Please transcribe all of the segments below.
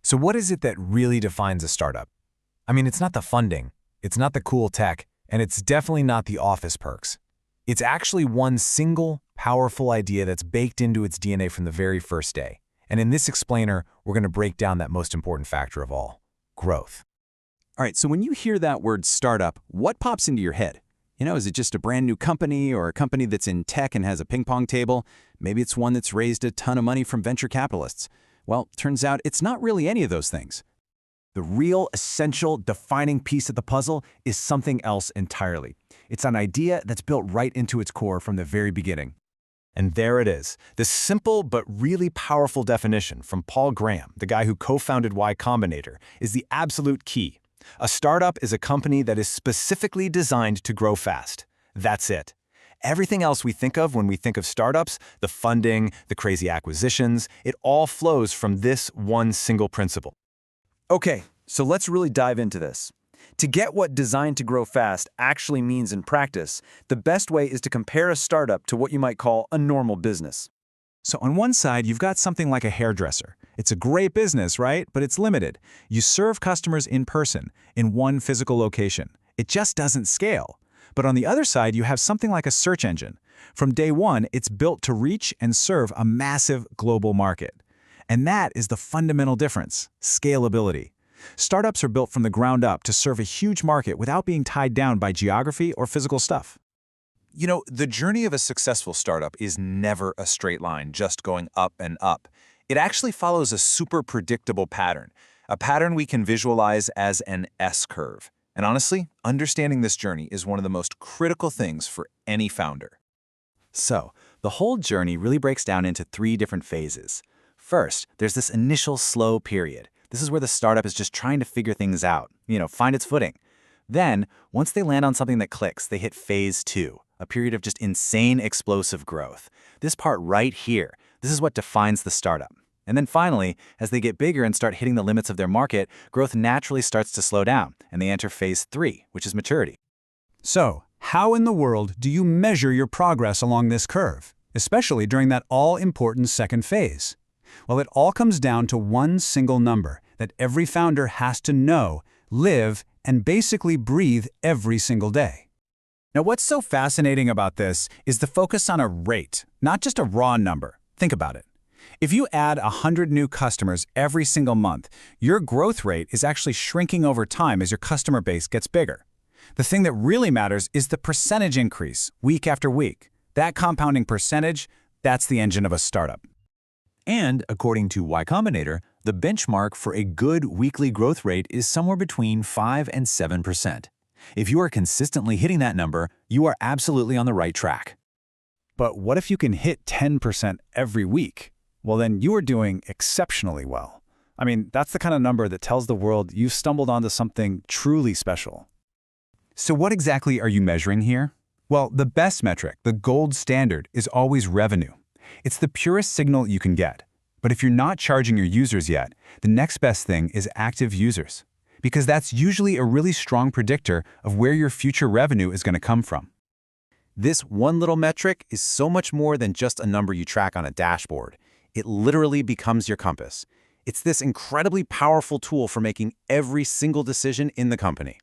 So what is it that really defines a startup? I mean, it's not the funding, it's not the cool tech, and it's definitely not the office perks. It's actually one single, powerful idea that's baked into its DNA from the very first day. And in this explainer, we're going to break down that most important factor of all, growth. All right, so when you hear that word startup, what pops into your head? Is it just a brand new company or a company that's in tech and has a ping pong table? Maybe it's one that's raised a ton of money from venture capitalists. Well, turns out it's not really any of those things. The real, essential, defining piece of the puzzle is something else entirely. It's an idea that's built right into its core from the very beginning. And there it is, this simple but really powerful definition from Paul Graham, the guy who co-founded Y Combinator, is the absolute key. A startup is a company that is specifically designed to grow fast. That's it. Everything else we think of when we think of startups, the funding, the crazy acquisitions, it all flows from this one single principle. Okay, so let's really dive into this. To get what designed to grow fast actually means in practice, the best way is to compare a startup to what you might call a normal business. So on one side, you've got something like a hairdresser. It's a great business, right? But it's limited. You serve customers in person, in one physical location. It just doesn't scale. But on the other side, you have something like a search engine. From day one, it's built to reach and serve a massive global market. And that is the fundamental difference, scalability. Startups are built from the ground up to serve a huge market without being tied down by geography or physical stuff. The journey of a successful startup is never a straight line, just going up and up. It actually follows a super predictable pattern, a pattern we can visualize as an S-curve. And honestly, understanding this journey is one of the most critical things for any founder. So, the whole journey really breaks down into 3 different phases. First, there's this initial slow period. This is where the startup is just trying to figure things out, find its footing. Then, once they land on something that clicks, they hit phase 2, a period of just insane explosive growth. This part right here, this is what defines the startup. And then finally, as they get bigger and start hitting the limits of their market, growth naturally starts to slow down, and they enter phase 3, which is maturity. So, how in the world do you measure your progress along this curve, especially during that all-important second phase? Well, it all comes down to one single number that every founder has to know, live, and basically breathe every single day. Now, what's so fascinating about this is the focus on a rate, not just a raw number. Think about it. If you add 100 new customers every single month, your growth rate is actually shrinking over time as your customer base gets bigger. The thing that really matters is the percentage increase, week after week. That compounding percentage, that's the engine of a startup. And according to Y Combinator, the benchmark for a good weekly growth rate is somewhere between 5 and 7%. If you are consistently hitting that number, you are absolutely on the right track. But what if you can hit 10% every week? Well, then you are doing exceptionally well. I mean, that's the kind of number that tells the world you've stumbled onto something truly special. So what exactly are you measuring here? Well, the best metric, the gold standard, is always revenue. It's the purest signal you can get. But if you're not charging your users yet, the next best thing is active users, because that's usually a really strong predictor of where your future revenue is going to come from. This one little metric is so much more than just a number you track on a dashboard. It literally becomes your compass. It's this incredibly powerful tool for making every single decision in the company.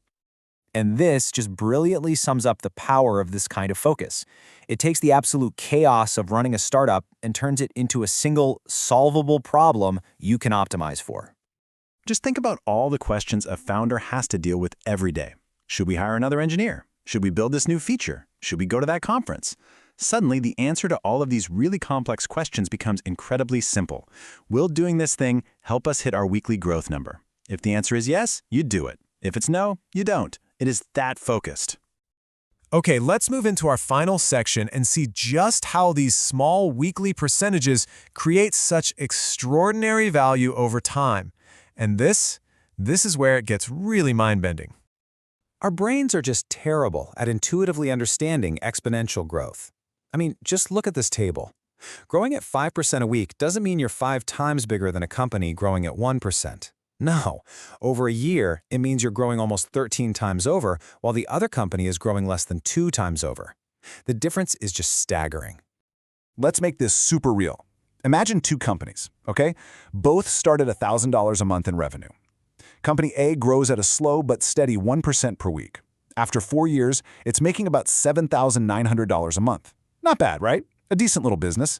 And this just brilliantly sums up the power of this kind of focus. It takes the absolute chaos of running a startup and turns it into a single, solvable problem you can optimize for. Just think about all the questions a founder has to deal with every day. Should we hire another engineer? Should we build this new feature? Should we go to that conference? Suddenly, the answer to all of these really complex questions becomes incredibly simple. Will doing this thing help us hit our weekly growth number? If the answer is yes, you do it. If it's no, you don't. It is that focused. Okay, let's move into our final section and see just how these small weekly percentages create such extraordinary value over time. And this is where it gets really mind-bending. Our brains are just terrible at intuitively understanding exponential growth. I mean, just look at this table. Growing at 5% a week doesn't mean you're 5 times bigger than a company growing at 1%. No, over a year, it means you're growing almost 13 times over, while the other company is growing less than 2 times over. The difference is just staggering. Let's make this super real. Imagine two companies, okay? Both start at $1,000 a month in revenue. Company A grows at a slow but steady 1% per week. After 4 years, it's making about $7,900 a month. Not bad, right? A decent little business.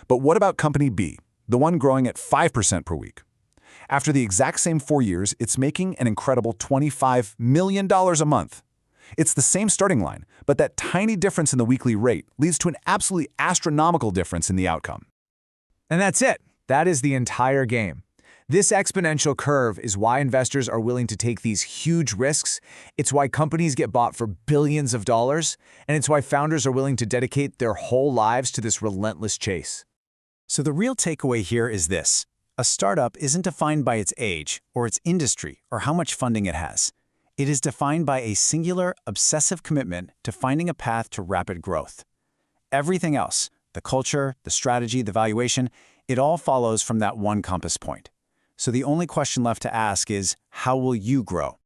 But what about Company B, the one growing at 5% per week? After the exact same 4 years, it's making an incredible $25 million a month. It's the same starting line, but that tiny difference in the weekly rate leads to an absolutely astronomical difference in the outcome. And that's it. That is the entire game. This exponential curve is why investors are willing to take these huge risks. It's why companies get bought for billions of dollars, and it's why founders are willing to dedicate their whole lives to this relentless chase. So the real takeaway here is this. A startup isn't defined by its age, or its industry, or how much funding it has. It is defined by a singular, obsessive commitment to finding a path to rapid growth. Everything else, the culture, the strategy, the valuation, it all follows from that one compass point. So the only question left to ask is, how will you grow?